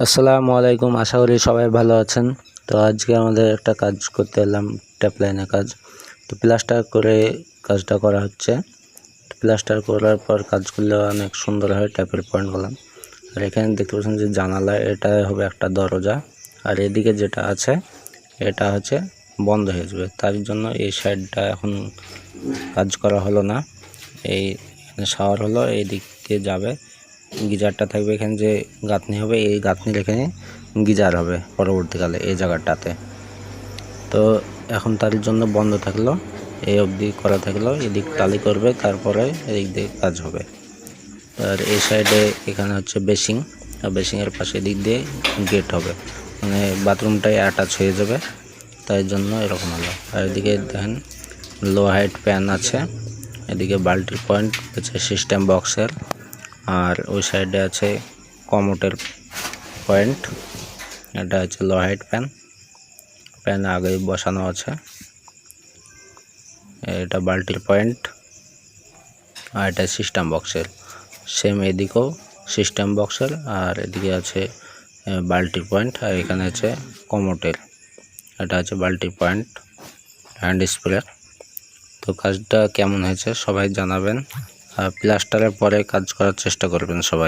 আসসালামু আলাইকুম, আশা করি সবাই ভালো আছেন। তো আজকে আমাদের একটা কাজ করতে এলাম, ট্যাপ লাইনের কাজ। তো প্লাস্টার করে কাজটা করা হচ্ছে। প্লাস্টার করার পর কাজ করলে অনেক সুন্দর হয় ট্যাপের পয়েন্টগুলো। আর এখানে দেখতে পাচ্ছেন যে জানালা, এটা হবে একটা দরজা, আর এদিকে যেটা আছে এটা হচ্ছে বন্ধ হয়ে যাবে। তার জন্য এই সাইডটা এখন কাজ করা হলো না। এই শাওয়ার হলো, এই দিক দিয়ে যাবে, গিজারটা থাকবে এখানে, যে গাঁথনি হবে এই গাঁথনির এখানে গিজার হবে পরবর্তীকালে এই জায়গাটাতে। তো এখন তার জন্য বন্ধ থাকলো, এই অবধি করা থাকলো, এদিক টালি করবে, তারপরে এদিক দিয়ে কাজ হবে। আর এই সাইডে এখানে হচ্ছে বেসিং, আর বেসিংয়ের পাশে এদিক দিয়ে গেট হবে, মানে বাথরুমটাই অ্যাটাচ হয়ে যাবে, তাই জন্য এরকম হলো। আর এদিকে দেখেন লো হাইট প্যান আছে, এদিকে বাল্টির পয়েন্ট আছে সিস্টেম বক্সের, আর ওই সাইডে আছে কমোটের পয়েন্ট। এটা হচ্ছে লো হাইট প্যান আগে বসানো আছে। এটা বাল্টির পয়েন্ট, আর এটা সিস্টেম বক্সের সেম, এদিকেও সিস্টেম বক্সের, আর এদিকে আছে বাল্টির পয়েন্ট, আর এখানে আছে কমোটের। এটা আছে বাল্টির পয়েন্ট হ্যান্ড স্প্রে। তো কাজটা কেমন হয়েছে সবাই জানাবেন, আর প্লাস্টারের পরে কাজ করার চেষ্টা করবেন সবাই।